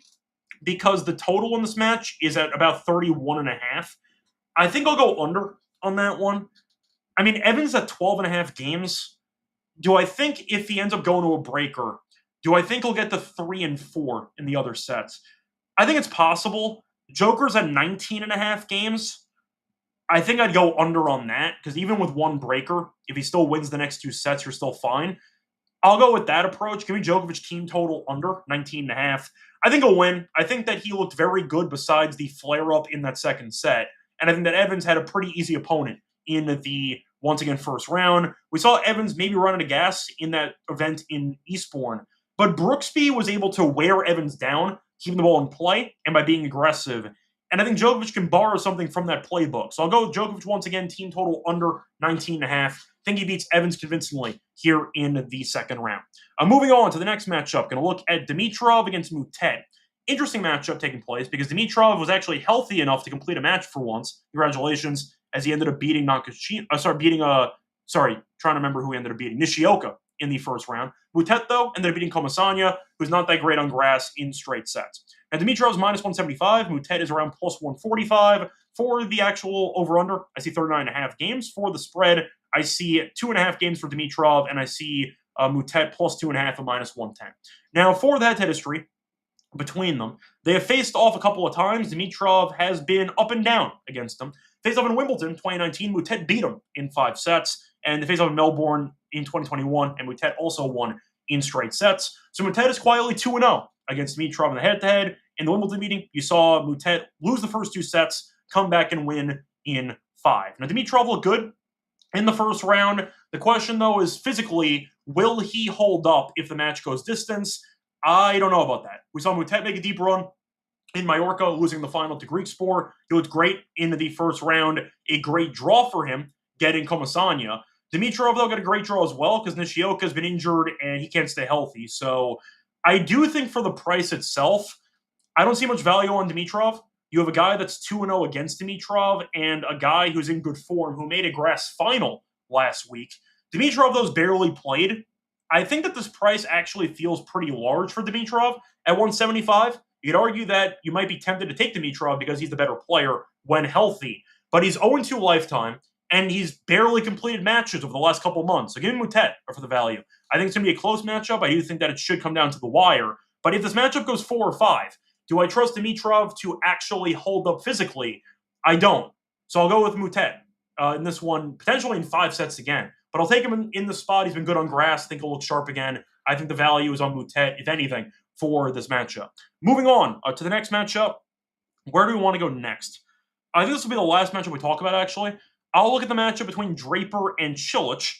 because the total in this match is at about 31.5. I think I'll go under on that one. I mean, Evans at 12.5 games. Do I think if he ends up going to a breaker, do I think he'll get to 3 and 4 in the other sets? I think it's possible. Joker's at 19.5 games. I think I'd go under on that, because even with one breaker, if he still wins the next two sets, you're still fine. I'll go with that approach. Give me Djokovic team total under 19.5. I think he'll win. I think that he looked very good besides the flare-up in that second set. And I think that Evans had a pretty easy opponent in the, once again, first round. We saw Evans maybe run out of gas in that event in Eastbourne. But Brooksby was able to wear Evans down keeping the ball in play and by being aggressive. And I think Djokovic can borrow something from that playbook. So I'll go with Djokovic once again, team total under 19.5. I think he beats Evans convincingly here in the second round. Moving on to the next matchup, going to look at Dimitrov against Mutet. Interesting matchup taking place because Dimitrov was actually healthy enough to complete a match for once. Congratulations, as he ended up beating trying to remember who he ended up beating. Nishioka in the first round. Mutet, though, ended up beating Comasagna, who's not that great on grass in straight sets. Now, Dimitrov's minus 175. Mutet is around plus 145. For the actual over-under, I see 39.5 games. For the spread, I see 2.5 games for Dimitrov, and I see Mutet plus 2.5 at minus 110. Now, for the head-to-head history between them, they have faced off a couple of times. Dimitrov has been up and down against them. Faced off in Wimbledon 2019, Mutet beat him in 5 sets. And they faced off in Melbourne in 2021, and Mutet also won in straight sets. So Mutet is quietly 2-0 against Dimitrov in the head-to-head. In the Wimbledon meeting, you saw Mutet lose the first 2 sets, come back and win in 5. Now, Dimitrov looked good in the first round. The question, though, is physically, will he hold up if the match goes distance? I don't know about that. We saw Mutet make a deep run in Mallorca, losing the final to Griekspoor. He looked great in the first round. A great draw for him, getting Comasagna. Dimitrov, though, got a great draw as well because Nishioka has been injured and he can't stay healthy. So I do think for the price itself, I don't see much value on Dimitrov. You have a guy that's 2-0 against Dimitrov and a guy who's in good form who made a grass final last week. Dimitrov, though, has barely played. I think that this price actually feels pretty large for Dimitrov at 175. You could argue that you might be tempted to take Dimitrov because he's the better player when healthy. But he's 0-2 lifetime, and he's barely completed matches over the last couple of months. So give me Mutet for the value. I think it's going to be a close matchup. I do think that it should come down to the wire. But if this matchup goes 4 or 5, do I trust Dimitrov to actually hold up physically? I don't. So I'll go with Mutet in this one, potentially in 5 sets again. But I'll take him in the spot. He's been good on grass. I think he'll look sharp again. I think the value is on Mutet, if anything, for this matchup. Moving on to the next matchup. Where do we want to go next? I think this will be the last matchup we talk about, actually. I'll look at the matchup between Draper and Cilic.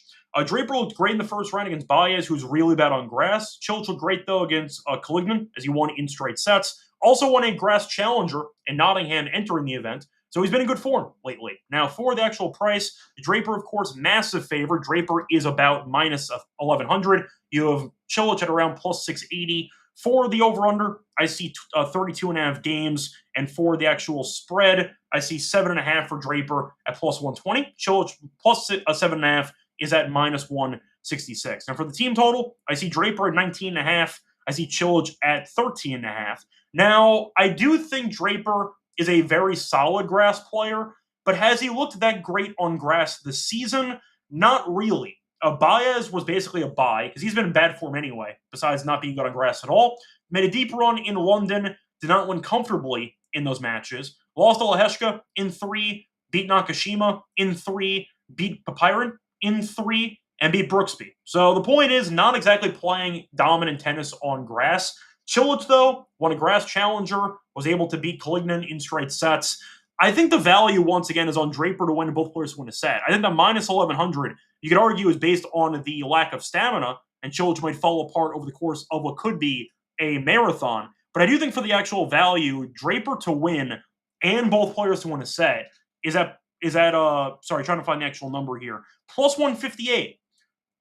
Draper looked great in the first round against Baez, who's really bad on grass. Cilic looked great, though, against Kalignan, as he won in straight sets. Also won a grass challenger in Nottingham entering the event. So he's been in good form lately. Now, for the actual price, Draper, of course, massive favorite. Draper is about minus 1,100. You have Cilic at around plus 680. For the over-under, I see 32.5 games. And for the actual spread, I see 7.5 for Draper at plus 120. Cilic plus 7.5 is at minus 166. Now, for the team total, I see Draper at 19.5. I see Cilic at 13.5. Now, I do think Draper is a very solid grass player, but has he looked that great on grass this season? Not really. Baez was basically a buy because he's been in bad form anyway, besides not being good on grass at all. Made a deep run in London, did not win comfortably in those matches. Lost to Leheshka in 3, beat Nakashima in 3, beat Papirin in 3, and beat Brooksby. So the point is, not exactly playing dominant tennis on grass. Cilic, though, won a grass challenger, was able to beat Kalignan in straight sets. I think the value, once again, is on Draper to win and both players to win a set. I think the minus 1,100, you could argue, is based on the lack of stamina, and Cilic might fall apart over the course of what could be a marathon. But I do think for the actual value, Draper to win and both players to win a set is at trying to find the actual number here, plus 158.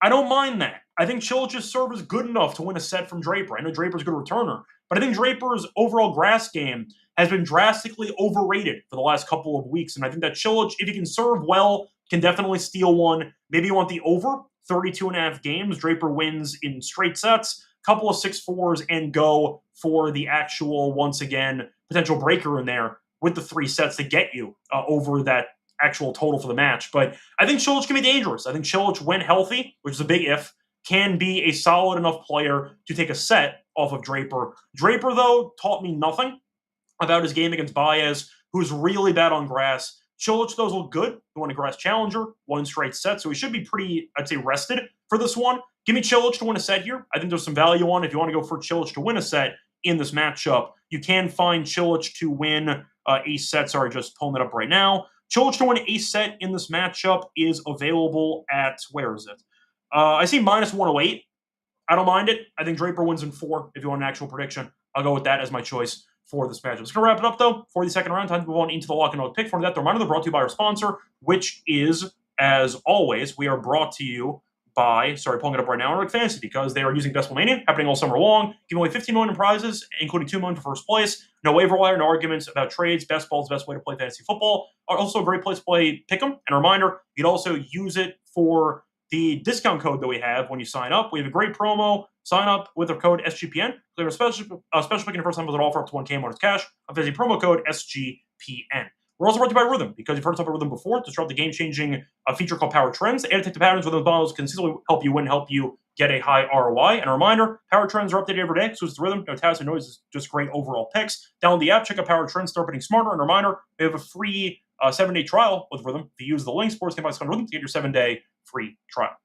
I don't mind that. I think Cilic's serve is good enough to win a set from Draper. I know Draper's a good returner, but I think Draper's overall grass game has been drastically overrated for the last couple of weeks. And I think that Cilic, if he can serve well, can definitely steal one. Maybe you want the over 32.5 games. Draper wins in straight sets, couple of 6-4s, and go for the actual, once again, potential breaker in there with the 3 sets to get you over that actual total for the match. But I think Cilic can be dangerous. I think Cilic, when healthy, which is a big if, can be a solid enough player to take a set off of Draper. Draper, though, taught me nothing about his game against Baez, who's really bad on grass. Cilic, though, look good. He won a grass challenger, won in straight set, so he should be pretty, I'd say, rested for this one. Give me Cilic to win a set here. I think there's some value on it. If you want to go for Cilic to win a set in this matchup, you can find Cilic to win a set. Sorry, just pulling it up right now. Cilic to win a set in this matchup is available at, where is it? I see minus 108. I don't mind it. I think Draper wins in 4 if you want an actual prediction. I'll go with that as my choice for this matchup. It's going to wrap it up, though, for the second round. Time to move on into the lock and dog pick. For that, the reminder, they're brought to you by our sponsor, which is, as always, we are brought to you by, pulling it up right now, Heroic Fantasy, because they are using Decimal Mania, happening all summer long, giving away 15 million in prizes, including 2 million for first place. No waiver wire, no arguments about trades. Best ball is the best way to play fantasy football. Also a great place to play Pick'em. And a reminder, you'd also use it for the discount code that we have when you sign up. We have a great promo. Sign up with our code SGPN. We have a special pick in the first time with an offer up to 1K bonus cash. With a promo code SGPN. We're also brought to you by Rhythm, because you've heard about Rhythm before. To start the game-changing feature called Power Trends. ATP patterns Rhythm models consistently help you win, help you get a high ROI. And a reminder, Power Trends are updated every day, so it's the Rhythm, no tabs, no noise, just great overall picks. Download the app, check out Power Trends, start getting smarter. And a reminder, we have a free 7-day trial with Rhythm. If you use the link, sportscam.com Rhythm, to get your 7-day free trial.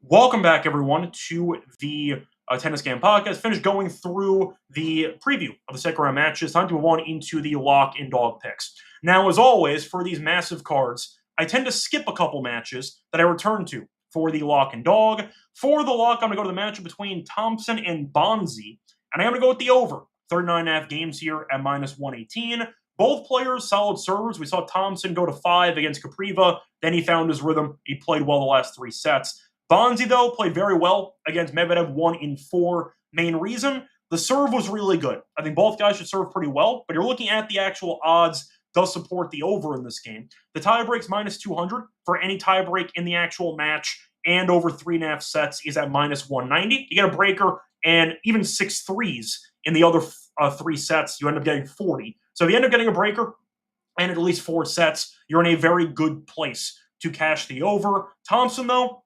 Welcome back, everyone, to the Tennis Game Podcast. Finished going through the preview of the second round matches. Time to move on into the lock and dog picks. Now, as always, for these massive cards, I tend to skip a couple matches that I return to for the lock and dog. For the lock, I'm going to go to the matchup between Thompson and Bonzi, and I'm going to go with the over. 39.5 games here at minus 118. Both players solid servers. We saw Thompson go to 5 against Capriva. Then he found his rhythm. He played well the last 3 sets. Bonzi, though, played very well against Medvedev, 1 in 4. Main reason, the serve was really good. I think both guys should serve pretty well, but you're looking at the actual odds does support the over in this game. The tiebreak's minus 200 for any tiebreak in the actual match, and over 3.5 sets is at minus 190. You get a breaker and even 6 threes in the other 3 sets, you end up getting 40. So if you end up getting a breaker and at least 4 sets, you're in a very good place to cash the over. Thompson, though,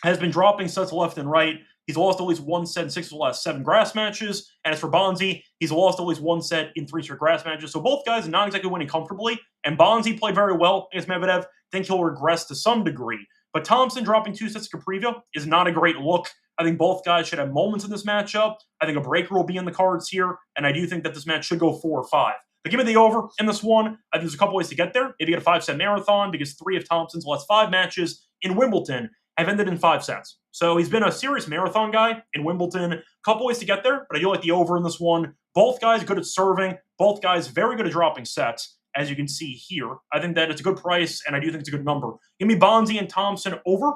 has been dropping sets left and right. He's lost at least 1 set in 6 of the last 7 grass matches. And as for Bonzi, he's lost at least 1 set in 3 straight grass matches. So both guys are not exactly winning comfortably. And Bonzi played very well against Medvedev. I think he'll regress to some degree. But Thompson dropping 2 sets to Capriva is not a great look. I think both guys should have moments in this matchup. I think a breaker will be in the cards here. And I do think that this match should go 4 or 5. But give me the over in this one. I think there's a couple ways to get there. If you get a 5-set marathon, because 3 of Thompson's last 5 matches in Wimbledon have ended in 5 sets. So he's been a serious marathon guy in Wimbledon. A couple ways to get there, but I do like the over in this one. Both guys good at serving. Both guys very good at dropping sets, as you can see here. I think that it's a good price, and I do think it's a good number. Give me Bonzi and Thompson over.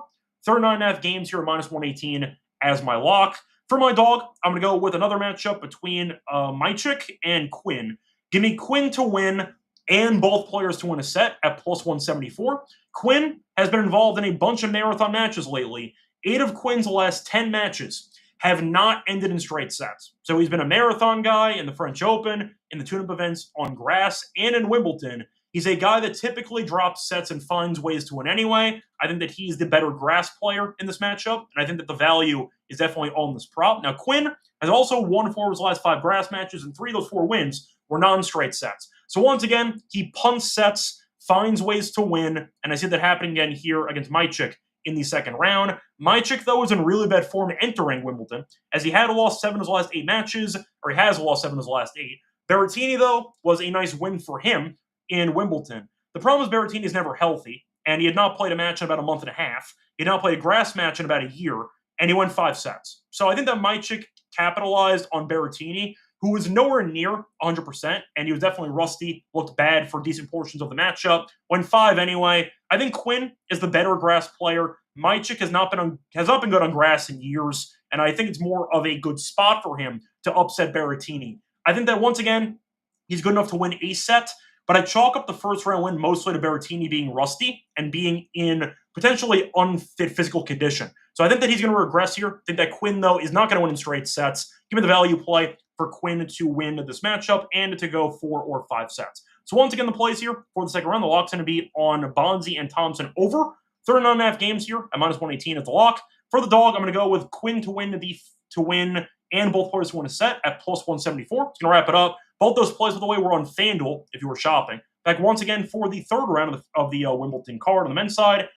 39.5 games here at minus 118 as my lock. For my dog, I'm going to go with another matchup between Mychik and Quinn. Give me Quinn to win and both players to win a set at plus 174. Quinn has been involved in a bunch of marathon matches lately. 8 of Quinn's last 10 matches have not ended in straight sets. So he's been a marathon guy in the French Open, in the tune-up events on grass, and in Wimbledon. He's a guy that typically drops sets and finds ways to win anyway. I think that he's the better grass player in this matchup, and I think that the value is definitely on this prop. Now, Quinn has also won 4 of his last 5 grass matches, and 3 of those 4 wins were non-straight sets. So once again, he punts sets, finds ways to win, and I see that happening again here against Mychik in the second round. Mychik, though, is in really bad form entering Wimbledon, as he had lost 7 of his last 8 matches, or he has lost 7 of his last 8. Berrettini, though, was a nice win for him in Wimbledon. The problem is Berrettini is never healthy, and he had not played a match in about a month and a half. He had not played a grass match in about a year, and he won 5 sets. So I think that Mychik capitalized on Berrettini, who was nowhere near 100%, and he was definitely rusty, looked bad for decent portions of the matchup. Won 5 anyway. I think Quinn is the better grass player. Mychik has not been good on grass in years, and I think it's more of a good spot for him to upset Berrettini. I think that once again, he's good enough to win a set, but I chalk up the first round win mostly to Berrettini being rusty and being in potentially unfit physical condition. So I think that he's going to regress here. I think that Quinn, though, is not going to win in straight sets. Give me the value play for Quinn to win this matchup and to go 4 or 5 sets. So once again, the plays here for the second round, the lock's going to be on Bonzi and Thompson over. 39.5 games here at minus 118 at the lock. For the dog, I'm going to go with Quinn to win and both players to win a set at plus 174. It's going to wrap it up. Both those plays, by the way, were on FanDuel if you were shopping. Back once again for the third round of the Wimbledon card on the men's side.